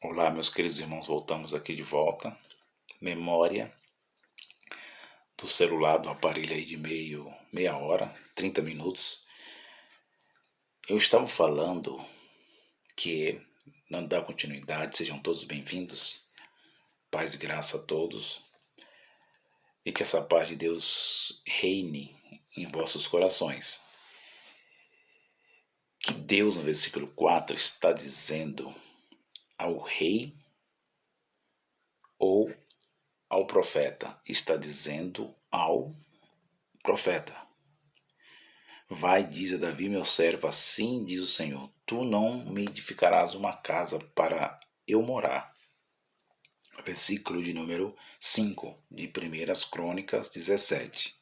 Olá, meus queridos irmãos, voltamos aqui de volta. Memória do celular, do aparelho aí de meia hora, 30 minutos. Eu estava falando que, dando dar continuidade, sejam todos bem-vindos, paz e graça a todos, e que essa paz de Deus reine em vossos corações. Que Deus, no versículo 4, está dizendo ao rei ou ao profeta? Está dizendo ao profeta. Vai, diz a Davi, meu servo, assim diz o Senhor, tu não me edificarás uma casa para eu morar. Versículo de número 5 de 1 Crônicas 17.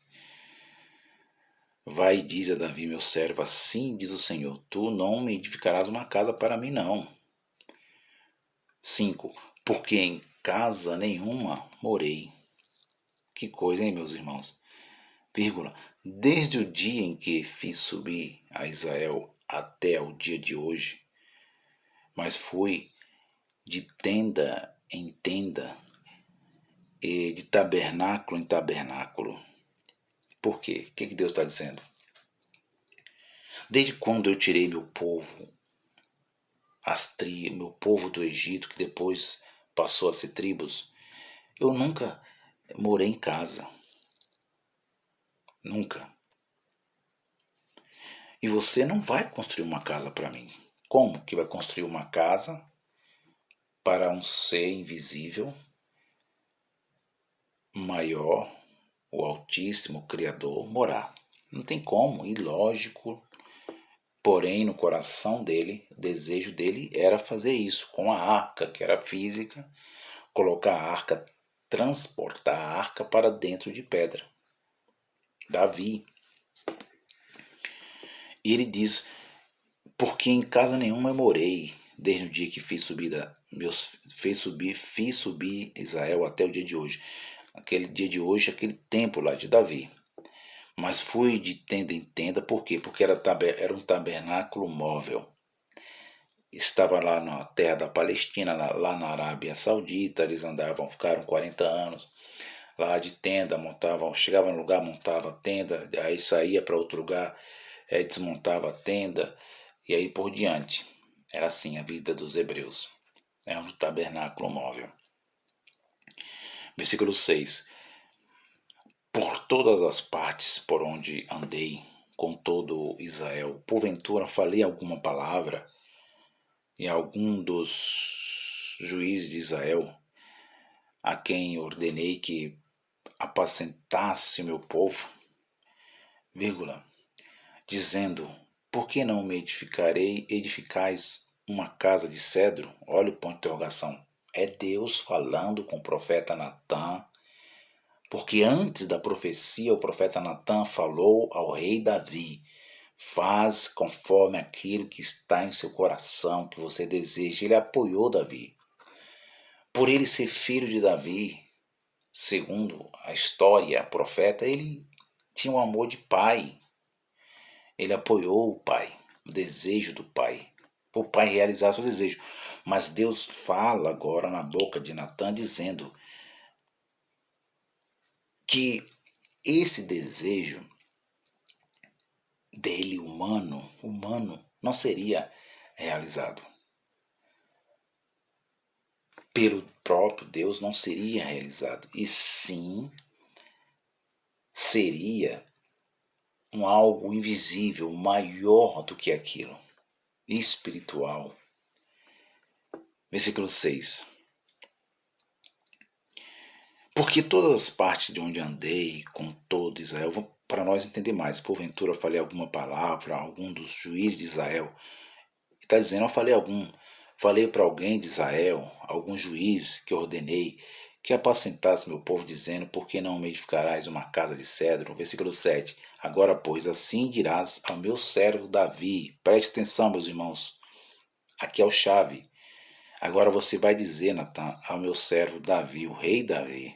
Vai, diz a Davi, meu servo, assim diz o Senhor, tu não me edificarás uma casa para mim, não. 5. Porque em casa nenhuma morei. Que coisa, hein, meus irmãos? Vírgula. Desde o dia em que fiz subir a Israel até o dia de hoje, mas fui de tenda em tenda e de tabernáculo em tabernáculo. Por quê? O que Deus está dizendo? Desde quando eu tirei meu povo, meu povo do Egito, que depois passou a ser tribos, eu nunca morei em casa. Nunca. E você não vai construir uma casa para mim. Como que vai construir uma casa para um ser invisível, maior, o Altíssimo, o Criador, morar? Não tem como, ilógico. Porém, no coração dele, o desejo dele era fazer isso com a arca, que era física, colocar a arca, transportar a arca para dentro de pedra. Davi. E ele diz, porque em casa nenhuma eu morei, desde o dia que fiz subir Israel até o dia de hoje. Aquele dia de hoje, aquele tempo lá de Davi. Mas fui de tenda em tenda, por quê? Porque era um tabernáculo móvel. Estava lá na terra da Palestina, lá na Arábia Saudita, eles ficaram 40 anos lá de tenda, chegava no lugar, montava a tenda, aí saía para outro lugar, desmontava a tenda, e aí por diante. Era assim a vida dos hebreus. É um tabernáculo móvel. Versículo 6. Por todas as partes por onde andei, com todo Israel, porventura falei alguma palavra e algum dos juízes de Israel, a quem ordenei que apacentasse o meu povo, vírgula, dizendo, por que não me edificais uma casa de cedro? Olha o ponto de interrogação. É Deus falando com o profeta Natã, porque antes da profecia o profeta Natã falou ao rei Davi, faz conforme aquilo que está em seu coração, que você deseja. Ele apoiou Davi. Por ele ser filho de Davi, segundo a história, o profeta, ele tinha um amor de pai. Ele apoiou o pai, o desejo do pai, para o pai realizar seus desejos. Mas Deus fala agora na boca de Natã dizendo que esse desejo dele, humano, não seria realizado. Pelo próprio Deus não seria realizado. E sim, seria algo invisível, maior do que aquilo, espiritual. Versículo 6. Porque todas as partes de onde andei com todo Israel, para nós entender mais, porventura eu falei alguma palavra, algum dos juízes de Israel, está dizendo, falei para alguém de Israel, algum juiz que ordenei, que apacentasse meu povo, dizendo, por que não me edificarás uma casa de cedro? Versículo 7. Agora, pois, assim dirás ao meu servo Davi. Preste atenção, meus irmãos. Aqui é o chave. Agora você vai dizer, Natã, ao meu servo Davi, o rei Davi.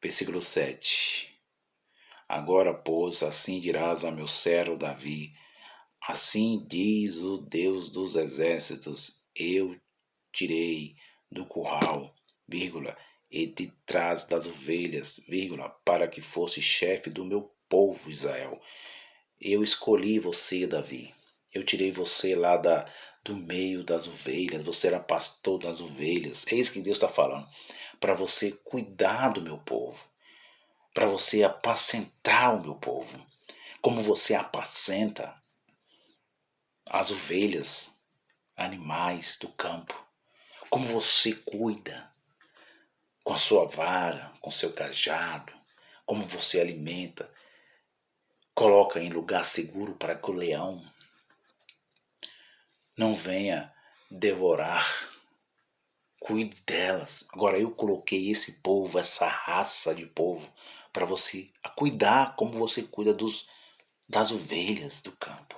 Versículo 7. Agora, pois, assim dirás ao meu servo Davi, assim diz o Deus dos exércitos, eu tirei do curral, vírgula, e de trás das ovelhas, vírgula, para que fosse chefe do meu povo Israel. Eu escolhi você, Davi. Eu tirei você lá do meio das ovelhas. Você era pastor das ovelhas. É isso que Deus está falando. Para você cuidar do meu povo. Para você apacentar o meu povo. Como você apacenta as ovelhas, animais do campo. Como você cuida com a sua vara, com seu cajado. Como você alimenta. Coloca em lugar seguro para que o leão não venha devorar. Cuide delas. Agora eu coloquei esse povo, essa raça de povo, para você cuidar como você cuida das ovelhas do campo.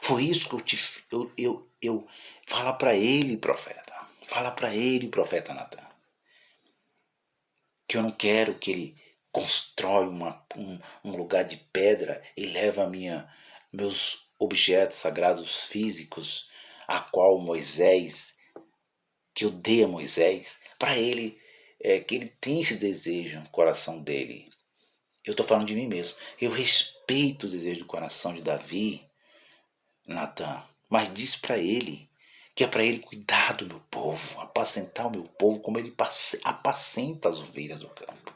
Foi isso que eu fala para ele, profeta. Fala para ele, profeta Natan. Que eu não quero que ele constrói um lugar de pedra e leva meus objetos sagrados físicos, a qual Moisés, que eu dei a Moisés, para ele, que ele tem esse desejo no coração dele. Eu estou falando de mim mesmo. Eu respeito o desejo do coração de Davi, Natan, mas diz para ele que é para ele cuidar do meu povo, apacentar o meu povo como ele apacenta as ovelhas do campo.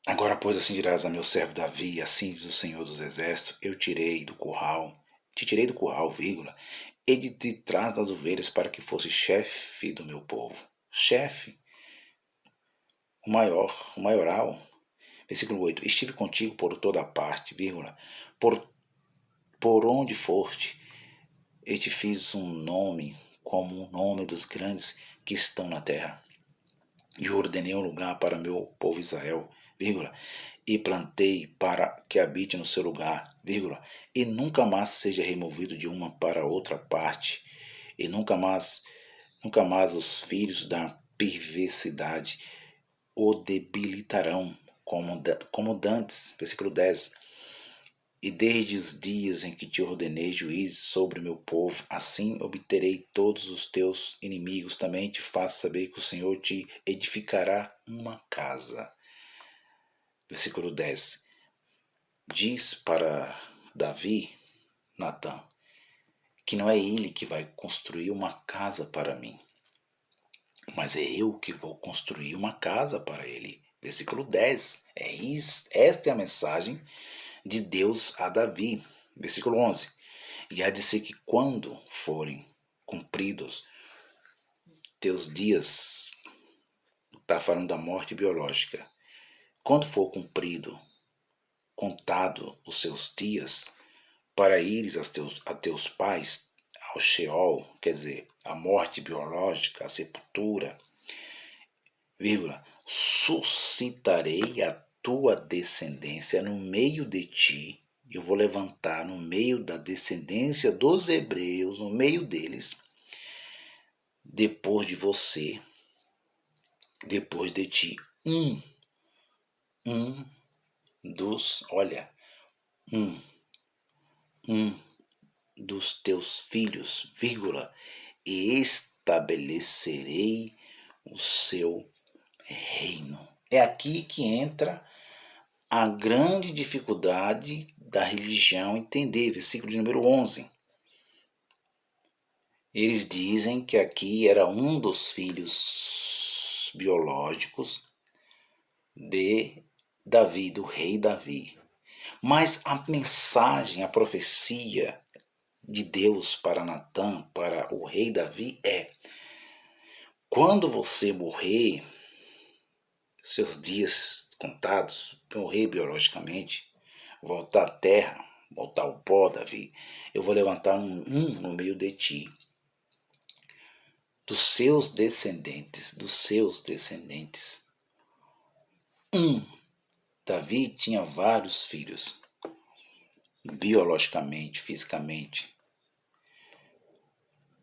Agora, pois, assim dirás a meu servo Davi, assim diz o Senhor dos Exércitos, eu te tirei do curral, vírgula, e de trás das ovelhas para que fosse chefe do meu povo. Chefe, o maioral. Versículo 8, estive contigo por toda parte, vírgula, por onde foste, e te fiz um nome como o nome dos grandes que estão na terra. E ordenei um lugar para meu povo Israel, vírgula, e plantei para que habite no seu lugar, vírgula, e nunca mais seja removido de uma para outra parte, e nunca mais os filhos da perversidade o debilitarão, como dantes, versículo 10, e desde os dias em que te ordenei juízes sobre o meu povo, assim obterei todos os teus inimigos. Também te faço saber que o Senhor te edificará uma casa. Versículo 10. Diz para Davi, Natan, que não é ele que vai construir uma casa para mim, mas é eu que vou construir uma casa para ele. Versículo 10. Esta é a mensagem de Deus a Davi. Versículo 11. E há de ser que quando forem cumpridos teus dias, está falando da morte biológica, quando for contado os seus dias, para ires a teus pais, ao Sheol, quer dizer, a morte biológica, a sepultura, vírgula, suscitarei a tua descendência no meio de ti. Eu vou levantar no meio da descendência dos hebreus, no meio deles, depois de você, depois de ti, um dos teus filhos, vírgula, e estabelecerei o seu reino. É aqui que entra a grande dificuldade da religião entender, versículo de número 11. Eles dizem que aqui era um dos filhos biológicos de Davi, do rei Davi. Mas a mensagem, a profecia de Deus para Natã, para o rei Davi é: quando você morrer, seus dias contados, morrer biologicamente, voltar à terra, voltar ao pó, Davi, eu vou levantar um no meio de ti, dos seus descendentes, Davi tinha vários filhos, biologicamente, fisicamente.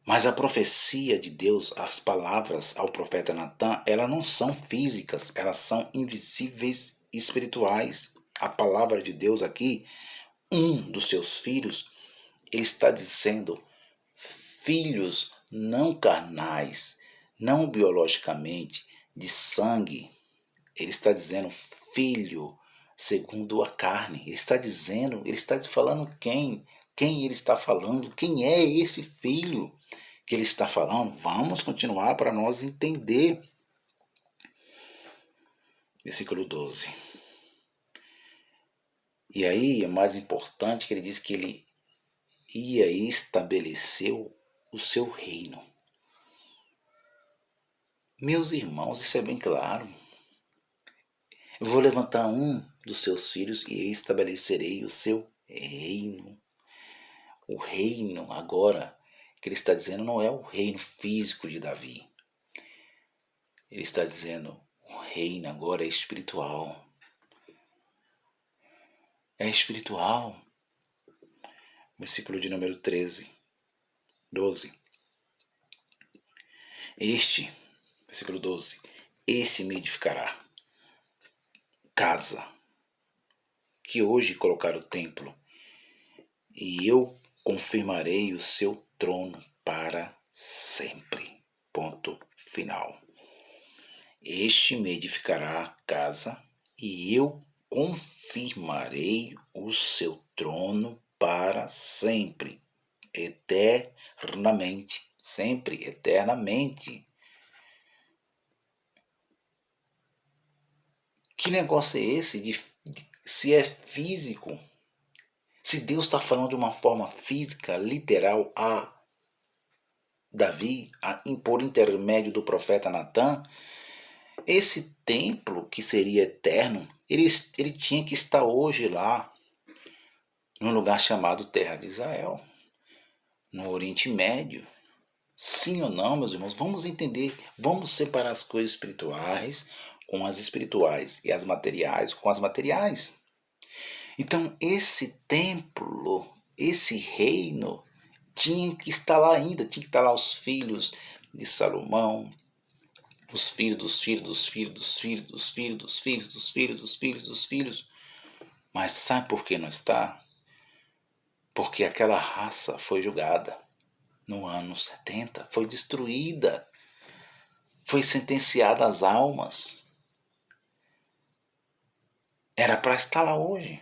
Mas a profecia de Deus, as palavras ao profeta Natã, elas não são físicas, elas são invisíveis espirituais. A palavra de Deus aqui, um dos seus filhos, ele está dizendo filhos não carnais, não biologicamente, de sangue. Ele está dizendo filho segundo a carne. Ele está falando quem? Quem ele está falando? Quem é esse filho que ele está falando? Vamos continuar para nós entender. Versículo 12. E aí é mais importante que ele diz que ele ia estabelecer o seu reino. Meus irmãos, isso é bem claro. Eu vou levantar um dos seus filhos e estabelecerei o seu reino. O reino agora que ele está dizendo não é o reino físico de Davi. Ele está dizendo o reino agora é espiritual. É espiritual. Versículo de número 12. Versículo 12. Este me edificará casa, que hoje colocar o templo, e eu confirmarei o seu trono para sempre. Ponto final. Este me edificará casa, e eu confirmarei o seu trono para sempre, eternamente, sempre, eternamente. Que negócio é esse se é físico? Se Deus está falando de uma forma física, literal, a Davi, por intermédio do profeta Natã, esse templo que seria eterno, ele tinha que estar hoje lá, num lugar chamado Terra de Israel, no Oriente Médio. Sim ou não, meus irmãos? Vamos entender, vamos separar as coisas espirituais com as espirituais e as materiais com as materiais. Então, esse templo, esse reino, tinha que estar lá ainda, tinha que estar lá os filhos de Salomão, os filhos dos filhos dos filhos dos filhos dos filhos dos filhos dos filhos dos filhos dos filhos. Mas sabe por que não está? Porque aquela raça foi julgada no ano 70, foi destruída, foi sentenciada às almas. Era para estar lá hoje.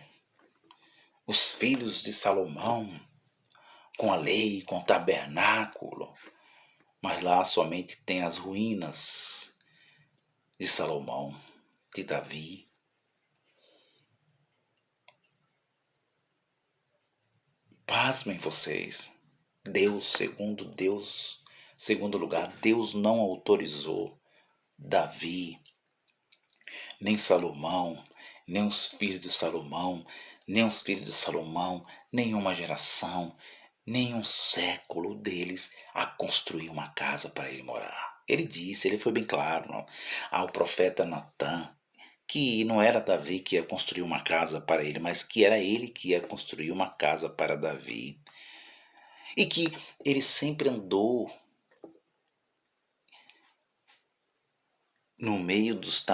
Os filhos de Salomão, com a lei, com o tabernáculo, mas lá somente tem as ruínas de Salomão, de Davi. Pasmem vocês, segundo lugar, Deus não autorizou Davi, nem Salomão, nem os filhos de Salomão, nenhuma geração, nenhum século deles a construir uma casa para ele morar. Ele foi bem claro ao profeta Natã, que não era Davi que ia construir uma casa para ele, mas que era ele que ia construir uma casa para Davi. E que ele sempre andou no meio dos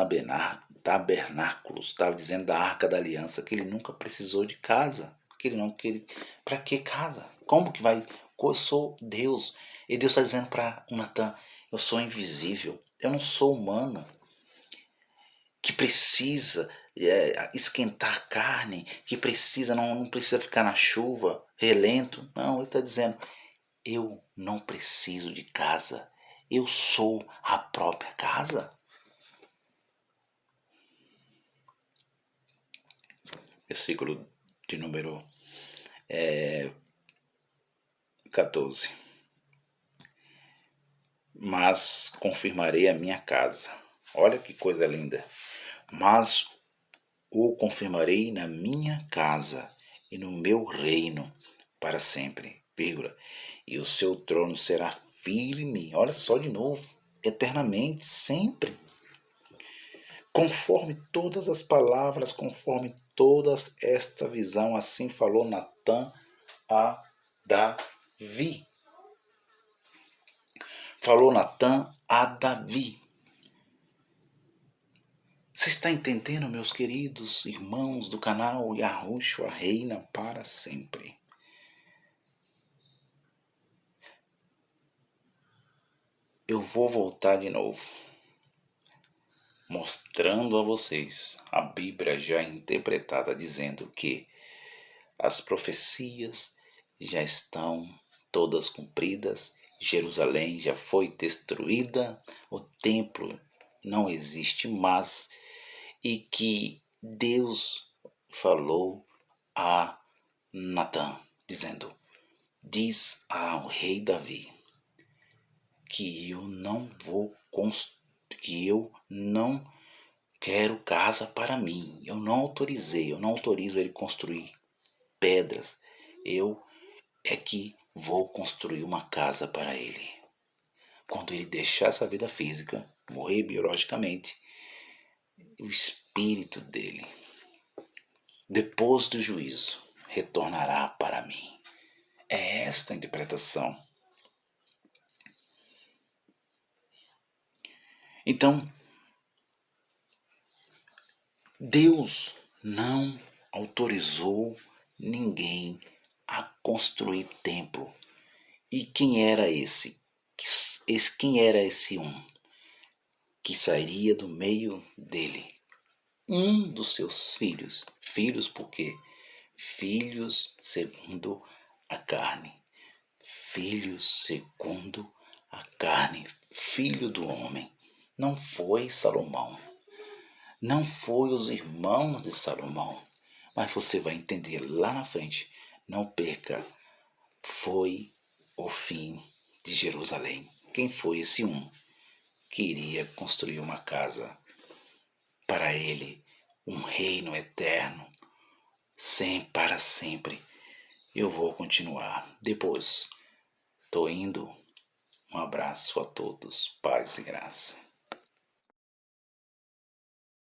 tabernáculos, estava dizendo da Arca da Aliança, que ele nunca precisou de casa. Para que casa? Como que vai? Eu sou Deus. E Deus está dizendo para o Natã, eu sou invisível, eu não sou humano, que precisa esquentar a carne, que não precisa ficar na chuva, relento. Não, ele está dizendo, eu não preciso de casa, eu sou a própria casa. Versículo de número 14. Mas confirmarei a minha casa. Olha que coisa linda. Mas o confirmarei na minha casa e no meu reino para sempre, vírgula. E o seu trono será firme, olha só de novo, eternamente, sempre. Conforme todas as palavras, conforme toda esta visão, assim falou Natã a Davi. Falou Natã a Davi. Você está entendendo, meus queridos irmãos do canal Yahushua reina para sempre? Eu vou voltar de novo, mostrando a vocês a Bíblia já interpretada, dizendo que as profecias já estão todas cumpridas, Jerusalém já foi destruída, o templo não existe mais, e que Deus falou a Natã, dizendo: diz ao rei Davi que eu não quero casa para mim. Eu não autorizo ele construir pedras. Eu é que vou construir uma casa para ele. Quando ele deixar essa vida física, morrer biologicamente, o espírito dele, depois do juízo, retornará para mim. É esta a interpretação. Então, Deus não autorizou ninguém a construir templo. E quem era esse? Quem era esse um que sairia do meio dele? Um dos seus filhos. Filhos por quê? Filhos segundo a carne. Filhos segundo a carne. Filho do homem. Não foi Salomão. Não foi os irmãos de Salomão. Mas você vai entender lá na frente. Não perca. Foi o fim de Jerusalém. Quem foi esse um que iria construir uma casa para ele, um reino eterno, para sempre? Eu vou continuar depois. Tô indo. Um abraço a todos, paz e graça.